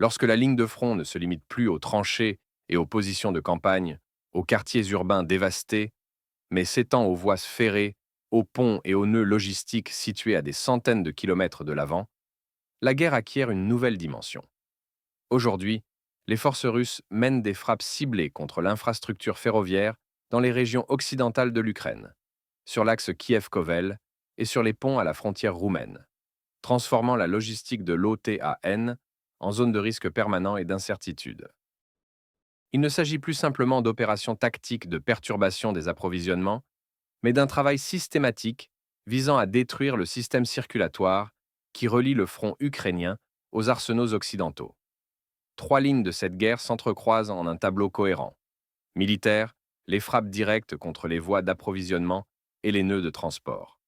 Lorsque la ligne de front ne se limite plus aux tranchées et aux positions de campagne, aux quartiers urbains dévastés, mais s'étend aux voies ferrées, aux ponts et aux nœuds logistiques situés à des centaines de kilomètres de l'avant, la guerre acquiert une nouvelle dimension. Aujourd'hui, les forces russes mènent des frappes ciblées contre l'infrastructure ferroviaire dans les régions occidentales de l'Ukraine, sur l'axe Kiev-Kovel et sur les ponts à la frontière roumaine, transformant la logistique de l'OTAN en zone de risque permanent et d'incertitude. Il ne s'agit plus simplement d'opérations tactiques de perturbation des approvisionnements, mais d'un travail systématique visant à détruire le système circulatoire qui relie le front ukrainien aux arsenaux occidentaux. Trois lignes de cette guerre s'entrecroisent en un tableau cohérent. Militaire, les frappes directes contre les voies d'approvisionnement et les nœuds de transport.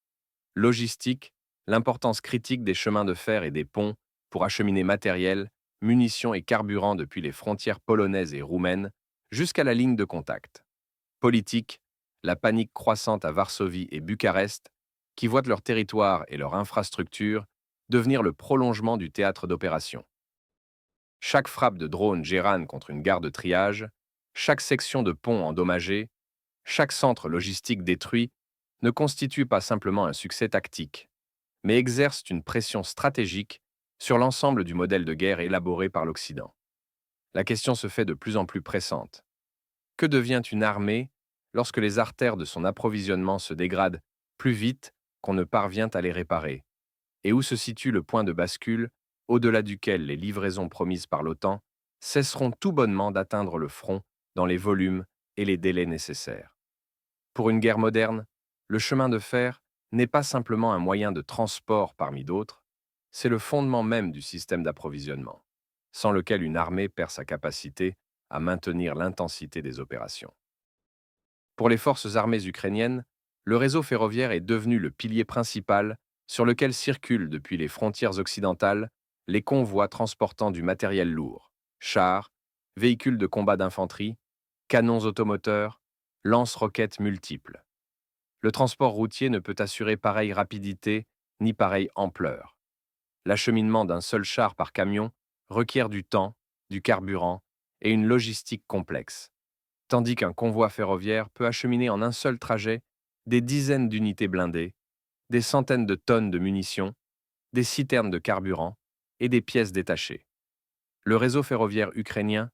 Logistique, l'importance critique des chemins de fer et des ponts pour acheminer matériel, munitions et carburant depuis les frontières polonaises et roumaines jusqu'à la ligne de contact. Politique, la panique croissante à Varsovie et Bucarest, qui voient leur territoire et leur infrastructure devenir le prolongement du théâtre d'opération. Chaque frappe de drone Géran contre une gare de triage, chaque section de pont endommagée, chaque centre logistique détruit ne constitue pas simplement un succès tactique, mais exerce une pression stratégique sur l'ensemble du modèle de guerre élaboré par l'Occident. La question se fait de plus en plus pressante. Que devient une armée lorsque les artères de son approvisionnement se dégradent plus vite qu'on ne parvient à les réparer? Et où se situe le point de bascule au-delà duquel les livraisons promises par l'OTAN cesseront tout bonnement d'atteindre le front dans les volumes et les délais nécessaires? Pour une guerre moderne, le chemin de fer n'est pas simplement un moyen de transport parmi d'autres, c'est le fondement même du système d'approvisionnement, sans lequel une armée perd sa capacité à maintenir l'intensité des opérations. Pour les forces armées ukrainiennes, le réseau ferroviaire est devenu le pilier principal sur lequel circulent depuis les frontières occidentales les convois transportant du matériel lourd, chars, véhicules de combat d'infanterie, canons automoteurs, lance-roquettes multiples. Le transport routier ne peut assurer pareille rapidité ni pareille ampleur. L'acheminement d'un seul char par camion requiert du temps, du carburant et une logistique complexe, tandis qu'un convoi ferroviaire peut acheminer en un seul trajet des dizaines d'unités blindées, des centaines de tonnes de munitions, des citernes de carburant et des pièces détachées. Le réseau ferroviaire ukrainien,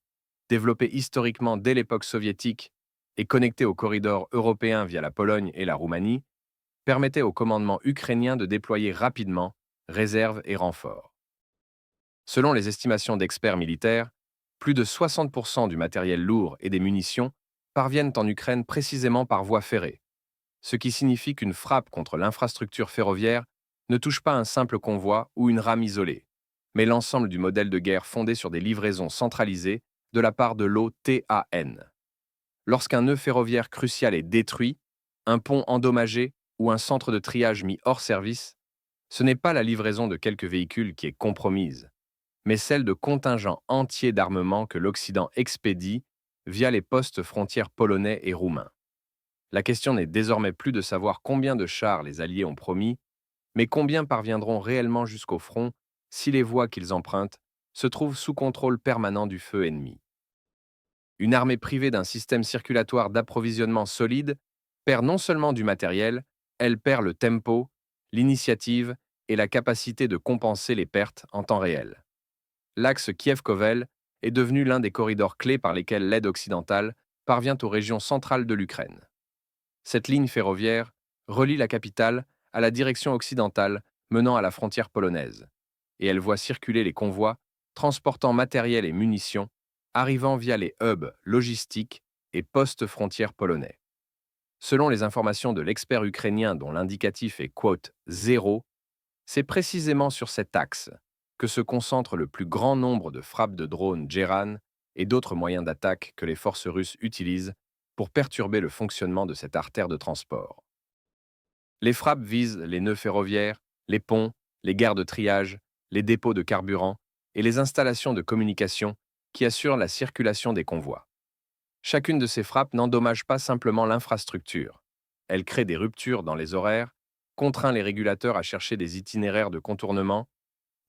développé historiquement dès l'époque soviétique et connecté au corridor européen via la Pologne et la Roumanie, permettait au commandement ukrainien de déployer rapidement réserves et renforts. Selon les estimations d'experts militaires, plus de 60% du matériel lourd et des munitions parviennent en Ukraine précisément par voie ferrée, ce qui signifie qu'une frappe contre l'infrastructure ferroviaire ne touche pas un simple convoi ou une rame isolée, mais l'ensemble du modèle de guerre fondé sur des livraisons centralisées de la part de l'OTAN. Lorsqu'un nœud ferroviaire crucial est détruit, un pont endommagé ou un centre de triage mis hors service, ce n'est pas la livraison de quelques véhicules qui est compromise, mais celle de contingents entiers d'armement que l'Occident expédie via les postes frontières polonais et roumains. La question n'est désormais plus de savoir combien de chars les Alliés ont promis, mais combien parviendront réellement jusqu'au front si les voies qu'ils empruntent se trouvent sous contrôle permanent du feu ennemi. Une armée privée d'un système circulatoire d'approvisionnement solide perd non seulement du matériel, elle perd le tempo, l'initiative et la capacité de compenser les pertes en temps réel. L'axe Kiev-Kovel est devenu l'un des corridors clés par lesquels l'aide occidentale parvient aux régions centrales de l'Ukraine. Cette ligne ferroviaire relie la capitale à la direction occidentale menant à la frontière polonaise, et elle voit circuler les convois transportant matériel et munitions, arrivant via les hubs logistiques et postes frontières polonais. Selon les informations de l'expert ukrainien dont l'indicatif est quote, 0, c'est précisément sur cet axe que se concentre le plus grand nombre de frappes de drones Géran et d'autres moyens d'attaque que les forces russes utilisent pour perturber le fonctionnement de cette artère de transport. Les frappes visent les nœuds ferroviaires, les ponts, les gares de triage, les dépôts de carburant et les installations de communication qui assurent la circulation des convois. Chacune de ces frappes n'endommage pas simplement l'infrastructure. Elle crée des ruptures dans les horaires, contraint les régulateurs à chercher des itinéraires de contournement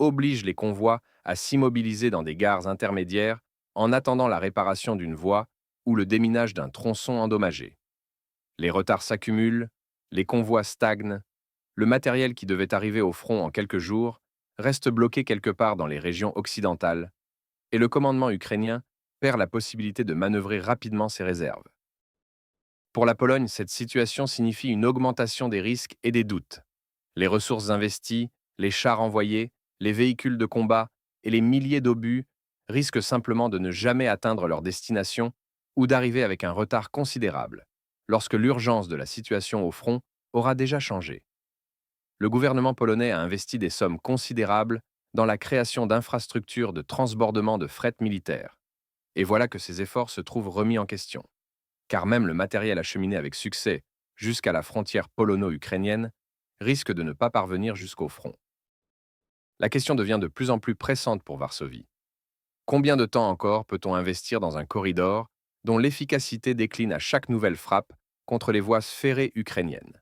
oblige les convois à s'immobiliser dans des gares intermédiaires en attendant la réparation d'une voie ou le déminage d'un tronçon endommagé. Les retards s'accumulent, les convois stagnent, le matériel qui devait arriver au front en quelques jours reste bloqué quelque part dans les régions occidentales, et le commandement ukrainien perd la possibilité de manœuvrer rapidement ses réserves. Pour la Pologne, cette situation signifie une augmentation des risques et des doutes. Les ressources investies, les chars envoyés, les véhicules de combat et les milliers d'obus risquent simplement de ne jamais atteindre leur destination ou d'arriver avec un retard considérable, lorsque l'urgence de la situation au front aura déjà changé. Le gouvernement polonais a investi des sommes considérables dans la création d'infrastructures de transbordement de fret militaire. Et voilà que ces efforts se trouvent remis en question. Car même le matériel acheminé avec succès jusqu'à la frontière polono-ukrainienne risque de ne pas parvenir jusqu'au front. La question devient de plus en plus pressante pour Varsovie. Combien de temps encore peut-on investir dans un corridor dont l'efficacité décline à chaque nouvelle frappe contre les voies ferrées ukrainiennes?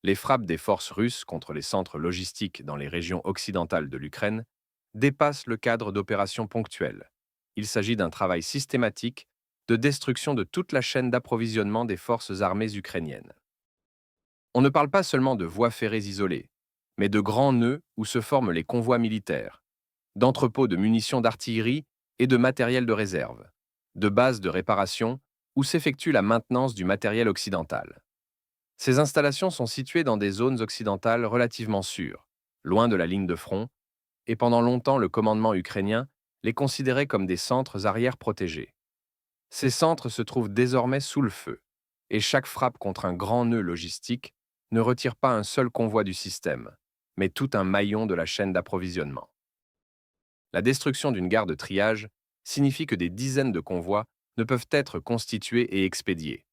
Les frappes des forces russes contre les centres logistiques dans les régions occidentales de l'Ukraine dépassent le cadre d'opérations ponctuelles. Il s'agit d'un travail systématique de destruction de toute la chaîne d'approvisionnement des forces armées ukrainiennes. On ne parle pas seulement de voies ferrées isolées, mais de grands nœuds où se forment les convois militaires, d'entrepôts de munitions d'artillerie et de matériel de réserve, de bases de réparation où s'effectue la maintenance du matériel occidental. Ces installations sont situées dans des zones occidentales relativement sûres, loin de la ligne de front, et pendant longtemps le commandement ukrainien les considérait comme des centres arrière protégés. Ces centres se trouvent désormais sous le feu, et chaque frappe contre un grand nœud logistique ne retire pas un seul convoi du système, mais tout un maillon de la chaîne d'approvisionnement. La destruction d'une gare de triage signifie que des dizaines de convois ne peuvent être constitués et expédiés.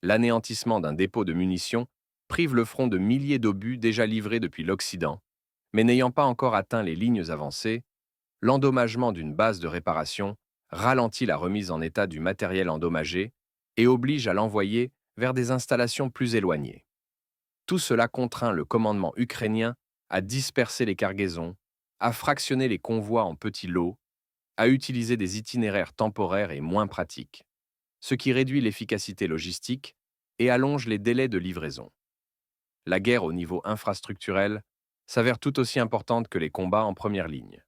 L'anéantissement d'un dépôt de munitions prive le front de milliers d'obus déjà livrés depuis l'Occident, mais n'ayant pas encore atteint les lignes avancées, l'endommagement d'une base de réparation ralentit la remise en état du matériel endommagé et oblige à l'envoyer vers des installations plus éloignées. Tout cela contraint le commandement ukrainien à disperser les cargaisons, à fractionner les convois en petits lots, à utiliser des itinéraires temporaires et moins pratiques, ce qui réduit l'efficacité logistique et allonge les délais de livraison. La guerre au niveau infrastructurel s'avère tout aussi importante que les combats en première ligne,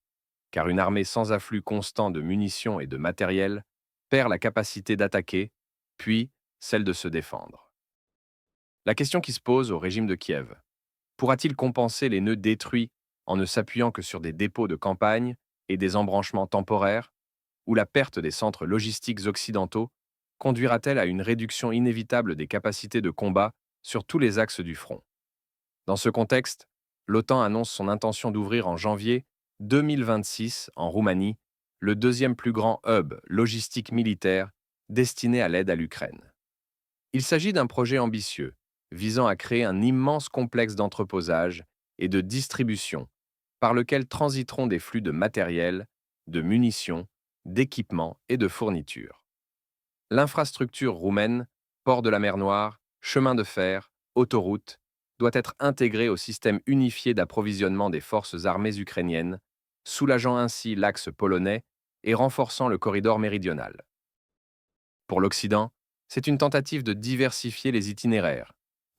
car une armée sans afflux constant de munitions et de matériel perd la capacité d'attaquer, puis celle de se défendre. La question qui se pose au régime de Kiev: pourra-t-il compenser les nœuds détruits en ne s'appuyant que sur des dépôts de campagne et des embranchements temporaires, ou la perte des centres logistiques occidentaux conduira-t-elle à une réduction inévitable des capacités de combat sur tous les axes du front? Dans ce contexte, l'OTAN annonce son intention d'ouvrir en janvier 2026 en Roumanie le deuxième plus grand hub logistique militaire destiné à l'aide à l'Ukraine. Il s'agit d'un projet ambitieux visant à créer un immense complexe d'entreposage et de distribution par lequel transiteront des flux de matériel, de munitions, d'équipements et de fournitures. L'infrastructure roumaine, port de la mer Noire, chemin de fer, autoroute, doit être intégrée au système unifié d'approvisionnement des forces armées ukrainiennes, soulageant ainsi l'axe polonais et renforçant le corridor méridional. Pour l'Occident, c'est une tentative de diversifier les itinéraires,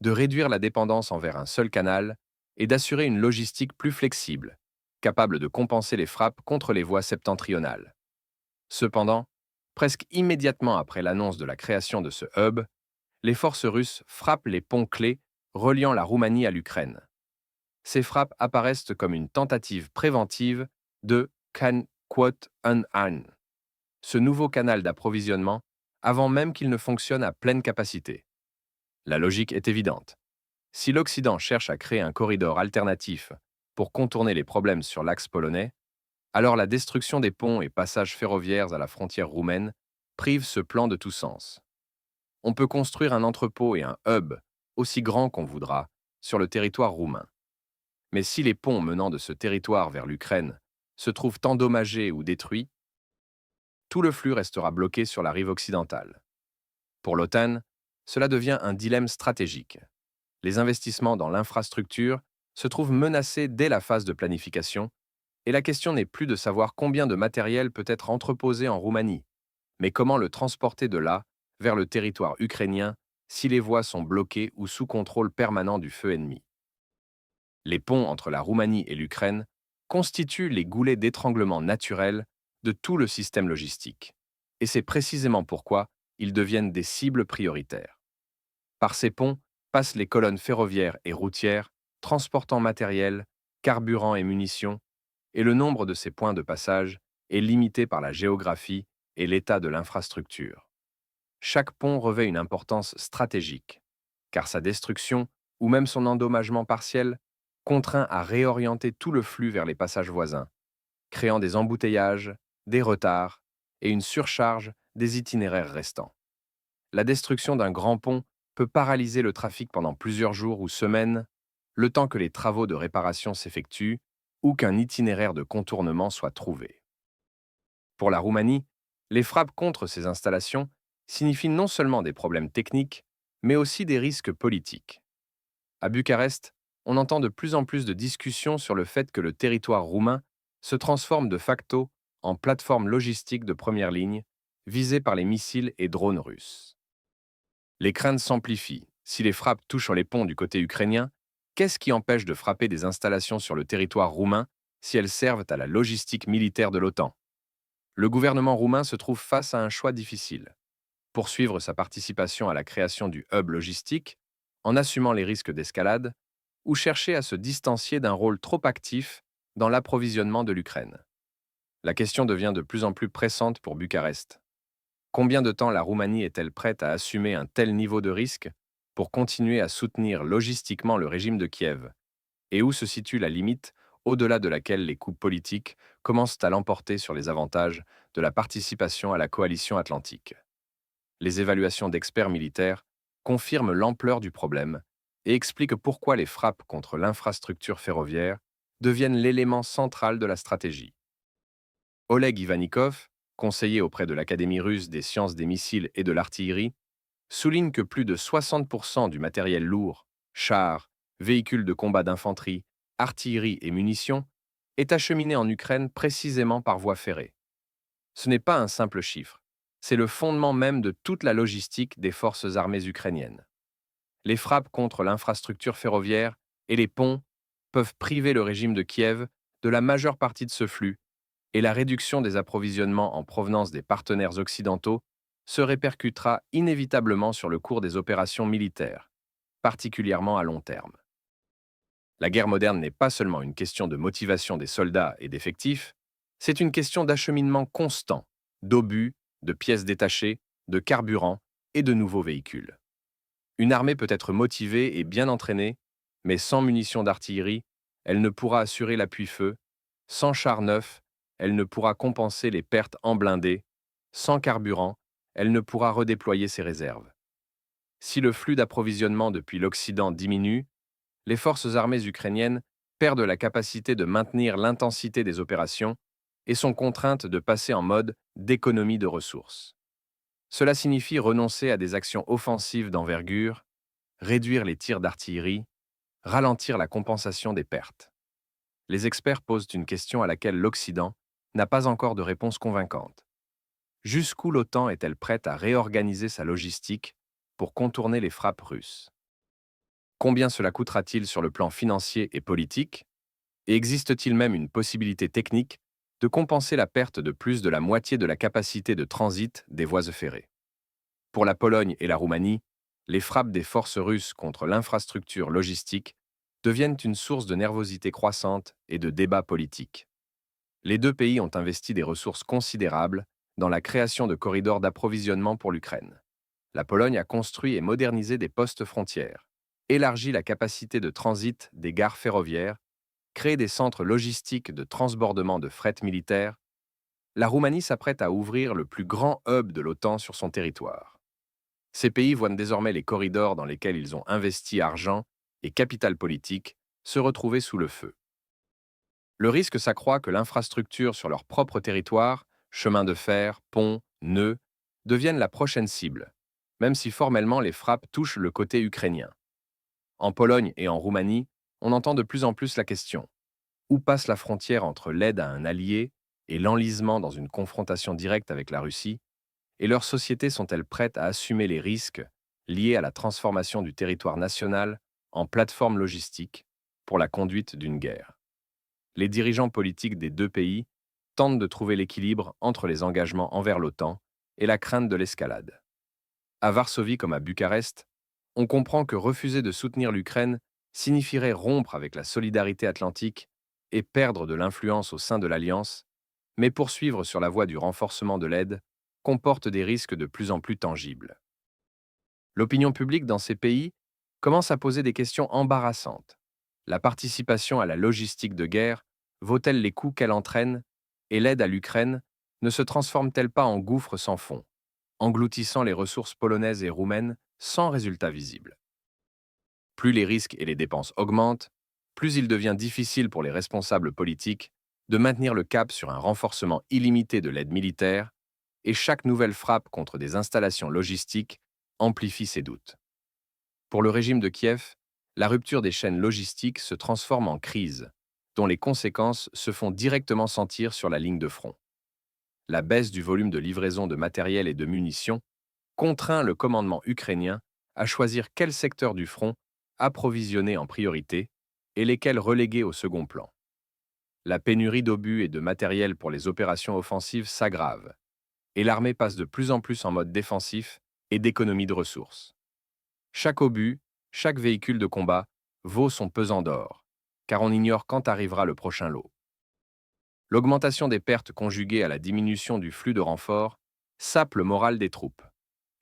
de réduire la dépendance envers un seul canal et d'assurer une logistique plus flexible, capable de compenser les frappes contre les voies septentrionales. Cependant, presque immédiatement après l'annonce de la création de ce hub, les forces russes frappent les ponts clés reliant la Roumanie à l'Ukraine. Ces frappes apparaissent comme une tentative préventive de Can Quote An, ce nouveau canal d'approvisionnement, avant même qu'il ne fonctionne à pleine capacité. La logique est évidente. Si l'Occident cherche à créer un corridor alternatif pour contourner les problèmes sur l'axe polonais, alors la destruction des ponts et passages ferroviaires à la frontière roumaine prive ce plan de tout sens. On peut construire un entrepôt et un hub aussi grand qu'on voudra sur le territoire roumain. Mais si les ponts menant de ce territoire vers l'Ukraine se trouvent endommagés ou détruits, tout le flux restera bloqué sur la rive occidentale. Pour l'OTAN, cela devient un dilemme stratégique. Les investissements dans l'infrastructure se trouvent menacés dès la phase de planification, Et la question n'est plus de savoir combien de matériel peut être entreposé en Roumanie, mais comment le transporter de là vers le territoire ukrainien si les voies sont bloquées ou sous contrôle permanent du feu ennemi. Les ponts entre la Roumanie et l'Ukraine constituent les goulets d'étranglement naturels de tout le système logistique. Et c'est précisément pourquoi ils deviennent des cibles prioritaires. Par ces ponts passent les colonnes ferroviaires et routières, transportant matériel, carburant et munitions, et le nombre de ces points de passage est limité par la géographie et l'état de l'infrastructure. Chaque pont revêt une importance stratégique, car sa destruction, ou même son endommagement partiel, contraint à réorienter tout le flux vers les passages voisins, créant des embouteillages, des retards et une surcharge des itinéraires restants. La destruction d'un grand pont peut paralyser le trafic pendant plusieurs jours ou semaines, le temps que les travaux de réparation s'effectuent ou qu'un itinéraire de contournement soit trouvé. Pour la Roumanie, les frappes contre ces installations signifient non seulement des problèmes techniques, mais aussi des risques politiques. À Bucarest, on entend de plus en plus de discussions sur le fait que le territoire roumain se transforme de facto en plateforme logistique de première ligne, visée par les missiles et drones russes. Les craintes s'amplifient. Si les frappes touchent les ponts du côté ukrainien, qu'est-ce qui empêche de frapper des installations sur le territoire roumain si elles servent à la logistique militaire de l'OTAN? Le gouvernement roumain se trouve face à un choix difficile. Poursuivre sa participation à la création du hub logistique, en assumant les risques d'escalade, ou chercher à se distancier d'un rôle trop actif dans l'approvisionnement de l'Ukraine. La question devient de plus en plus pressante pour Bucarest. Combien de temps la Roumanie est-elle prête à assumer un tel niveau de risque pour continuer à soutenir logistiquement le régime de Kiev? Et où se situe la limite au-delà de laquelle les coupes politiques commencent à l'emporter sur les avantages de la participation à la coalition atlantique? Les évaluations d'experts militaires confirment l'ampleur du problème et expliquent pourquoi les frappes contre l'infrastructure ferroviaire deviennent l'élément central de la stratégie. Oleg Ivanikov, conseiller auprès de l'Académie russe des sciences des missiles et de l'artillerie, souligne que plus de 60% du matériel lourd, chars, véhicules de combat d'infanterie, artillerie et munitions, est acheminé en Ukraine précisément par voie ferrée. Ce n'est pas un simple chiffre, c'est le fondement même de toute la logistique des forces armées ukrainiennes. Les frappes contre l'infrastructure ferroviaire et les ponts peuvent priver le régime de Kiev de la majeure partie de ce flux, et la réduction des approvisionnements en provenance des partenaires occidentaux se répercutera inévitablement sur le cours des opérations militaires, particulièrement à long terme. La guerre moderne n'est pas seulement une question de motivation des soldats et d'effectifs, c'est une question d'acheminement constant, d'obus, de pièces détachées, de carburant et de nouveaux véhicules. Une armée peut être motivée et bien entraînée, mais sans munitions d'artillerie, elle ne pourra assurer l'appui-feu, sans chars neufs, elle ne pourra compenser les pertes en blindés, sans carburant, elle ne pourra redéployer ses réserves. Si le flux d'approvisionnement depuis l'Occident diminue, les forces armées ukrainiennes perdent la capacité de maintenir l'intensité des opérations et sont contraintes de passer en mode d'économie de ressources. Cela signifie renoncer à des actions offensives d'envergure, réduire les tirs d'artillerie, ralentir la compensation des pertes. Les experts posent une question à laquelle l'Occident n'a pas encore de réponse convaincante. Jusqu'où l'OTAN est-elle prête à réorganiser sa logistique pour contourner les frappes russes? Combien cela coûtera-t-il sur le plan financier et politique? Et existe-t-il même une possibilité technique de compenser la perte de plus de la moitié de la capacité de transit des voies ferrées? Pour la Pologne et la Roumanie, les frappes des forces russes contre l'infrastructure logistique deviennent une source de nervosité croissante et de débats politiques. Les deux pays ont investi des ressources considérables dans la création de corridors d'approvisionnement pour l'Ukraine. La Pologne a construit et modernisé des postes frontières, élargi la capacité de transit des gares ferroviaires, créé des centres logistiques de transbordement de fret militaire. La Roumanie s'apprête à ouvrir le plus grand hub de l'OTAN sur son territoire. Ces pays voient désormais les corridors dans lesquels ils ont investi argent et capital politique se retrouver sous le feu. Le risque s'accroît que l'infrastructure sur leur propre territoire, chemins de fer, ponts, nœuds, devienne la prochaine cible, même si formellement les frappes touchent le côté ukrainien. En Pologne et en Roumanie, on entend de plus en plus la question. Où passe la frontière entre l'aide à un allié et l'enlisement dans une confrontation directe avec la Russie, et leurs sociétés sont-elles prêtes à assumer les risques liés à la transformation du territoire national en plateforme logistique pour la conduite d'une guerre? Les dirigeants politiques des deux pays tentent de trouver l'équilibre entre les engagements envers l'OTAN et la crainte de l'escalade. À Varsovie comme à Bucarest, on comprend que refuser de soutenir l'Ukraine signifierait rompre avec la solidarité atlantique et perdre de l'influence au sein de l'Alliance, mais poursuivre sur la voie du renforcement de l'aide comporte des risques de plus en plus tangibles. L'opinion publique dans ces pays commence à poser des questions embarrassantes. La participation à la logistique de guerre vaut-elle les coûts qu'elle entraîne, et l'aide à l'Ukraine ne se transforme-t-elle pas en gouffre sans fond, engloutissant les ressources polonaises et roumaines sans résultat visible? Plus les risques et les dépenses augmentent, plus il devient difficile pour les responsables politiques de maintenir le cap sur un renforcement illimité de l'aide militaire, et chaque nouvelle frappe contre des installations logistiques amplifie ces doutes. Pour le régime de Kiev, la rupture des chaînes logistiques se transforme en crise, dont les conséquences se font directement sentir sur la ligne de front. La baisse du volume de livraison de matériel et de munitions contraint le commandement ukrainien à choisir quel secteur du front approvisionner en priorité et lesquels reléguer au second plan. La pénurie d'obus et de matériel pour les opérations offensives s'aggrave, et l'armée passe de plus en plus en mode défensif et d'économie de ressources. Chaque obus, chaque véhicule de combat vaut son pesant d'or, car on ignore quand arrivera le prochain lot. L'augmentation des pertes conjuguée à la diminution du flux de renforts sape le moral des troupes.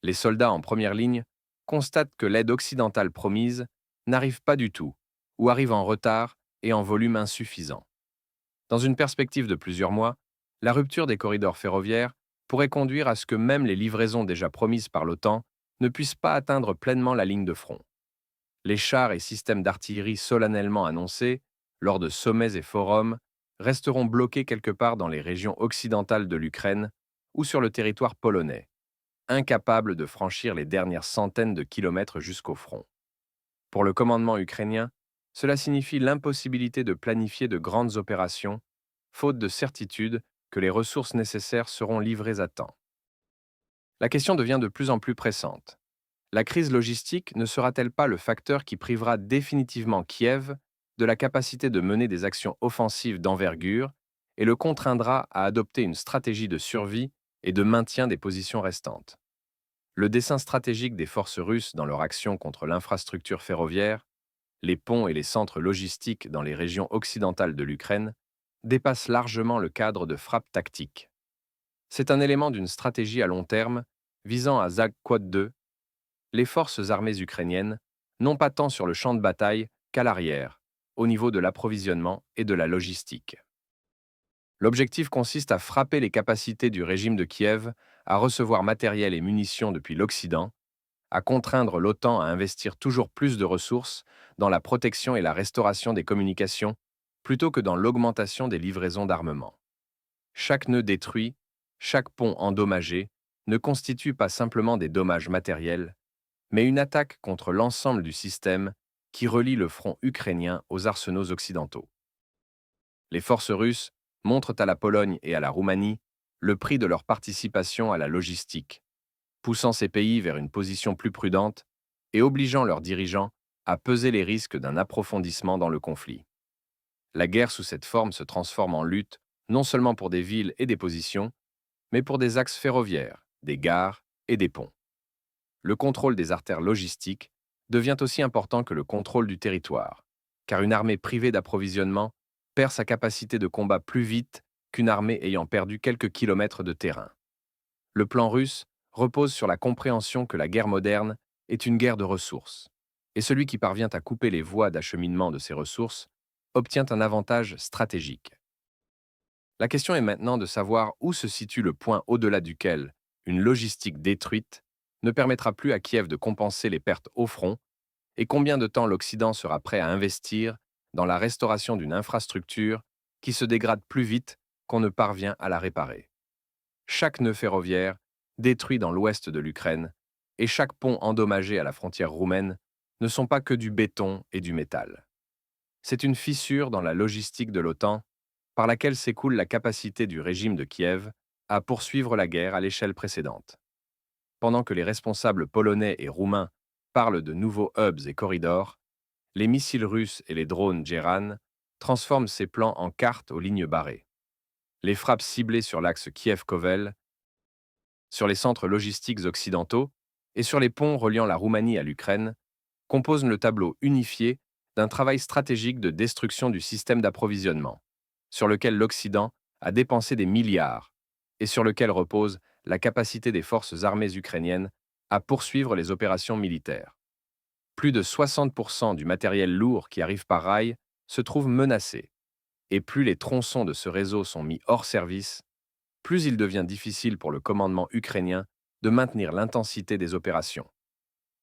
Les soldats en première ligne constatent que l'aide occidentale promise n'arrive pas du tout, ou arrive en retard et en volume insuffisant. Dans une perspective de plusieurs mois, la rupture des corridors ferroviaires pourrait conduire à ce que même les livraisons déjà promises par l'OTAN ne puissent pas atteindre pleinement la ligne de front. Les chars et systèmes d'artillerie solennellement annoncés, lors de sommets et forums, resteront bloqués quelque part dans les régions occidentales de l'Ukraine ou sur le territoire polonais, incapables de franchir les dernières centaines de kilomètres jusqu'au front. Pour le commandement ukrainien, cela signifie l'impossibilité de planifier de grandes opérations, faute de certitude que les ressources nécessaires seront livrées à temps. La question devient de plus en plus pressante. La crise logistique ne sera-t-elle pas le facteur qui privera définitivement Kiev de la capacité de mener des actions offensives d'envergure et le contraindra à adopter une stratégie de survie et de maintien des positions restantes? Le dessein stratégique des forces russes dans leur action contre l'infrastructure ferroviaire, les ponts et les centres logistiques dans les régions occidentales de l'Ukraine dépasse largement le cadre de frappe tactique. C'est un élément d'une stratégie à long terme visant à Zagquad 2, les forces armées ukrainiennes, non pas tant sur le champ de bataille qu'à l'arrière, au niveau de l'approvisionnement et de la logistique. L'objectif consiste à frapper les capacités du régime de Kiev à recevoir matériel et munitions depuis l'Occident, à contraindre l'OTAN à investir toujours plus de ressources dans la protection et la restauration des communications, plutôt que dans l'augmentation des livraisons d'armement. Chaque nœud détruit, chaque pont endommagé, ne constitue pas simplement des dommages matériels, mais une attaque contre l'ensemble du système qui relie le front ukrainien aux arsenaux occidentaux. Les forces russes montrent à la Pologne et à la Roumanie le prix de leur participation à la logistique, poussant ces pays vers une position plus prudente et obligeant leurs dirigeants à peser les risques d'un approfondissement dans le conflit. La guerre sous cette forme se transforme en lutte non seulement pour des villes et des positions, mais pour des axes ferroviaires, des gares et des ponts. Le contrôle des artères logistiques devient aussi important que le contrôle du territoire, car une armée privée d'approvisionnement perd sa capacité de combat plus vite qu'une armée ayant perdu quelques kilomètres de terrain. Le plan russe repose sur la compréhension que la guerre moderne est une guerre de ressources, et celui qui parvient à couper les voies d'acheminement de ces ressources obtient un avantage stratégique. La question est maintenant de savoir où se situe le point au-delà duquel une logistique détruite ne permettra plus à Kiev de compenser les pertes au front, et combien de temps l'Occident sera prêt à investir dans la restauration d'une infrastructure qui se dégrade plus vite qu'on ne parvient à la réparer. Chaque nœud ferroviaire détruit dans l'ouest de l'Ukraine et chaque pont endommagé à la frontière roumaine ne sont pas que du béton et du métal. C'est une fissure dans la logistique de l'OTAN par laquelle s'écoule la capacité du régime de Kiev à poursuivre la guerre à l'échelle précédente. Pendant que les responsables polonais et roumains parlent de nouveaux hubs et corridors, les missiles russes et les drones Geran transforment ces plans en cartes aux lignes barrées. Les frappes ciblées sur l'axe Kiev-Kovel, sur les centres logistiques occidentaux et sur les ponts reliant la Roumanie à l'Ukraine composent le tableau unifié d'un travail stratégique de destruction du système d'approvisionnement, sur lequel l'Occident a dépensé des milliards et sur lequel repose la capacité des forces armées ukrainiennes à poursuivre les opérations militaires. Plus de 60% du matériel lourd qui arrive par rail se trouve menacé, et plus les tronçons de ce réseau sont mis hors service, plus il devient difficile pour le commandement ukrainien de maintenir l'intensité des opérations.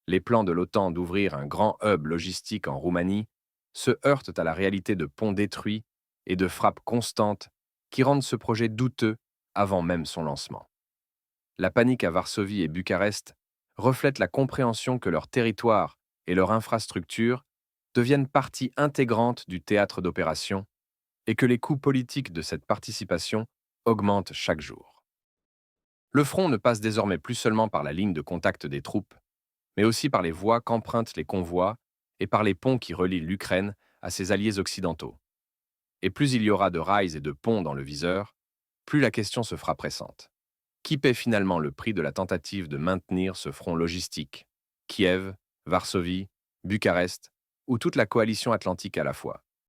Les plans de l'OTAN d'ouvrir un grand hub logistique en Roumanie se heurtent à la réalité de ponts détruits et de frappes constantes qui rendent ce projet douteux avant même son lancement. La panique à Varsovie et Bucarest reflète la compréhension que leur territoire et leur infrastructure deviennent partie intégrante du théâtre d'opération et que les coûts politiques de cette participation augmentent chaque jour. Le front ne passe désormais plus seulement par la ligne de contact des troupes, mais aussi par les voies qu'empruntent les convois et par les ponts qui relient l'Ukraine à ses alliés occidentaux. Et plus il y aura de rails et de ponts dans le viseur, plus la question se fera pressante. Qui paie finalement le prix de la tentative de maintenir ce front logistique? Kiev, Varsovie, Bucarest ou toute la coalition atlantique à la fois?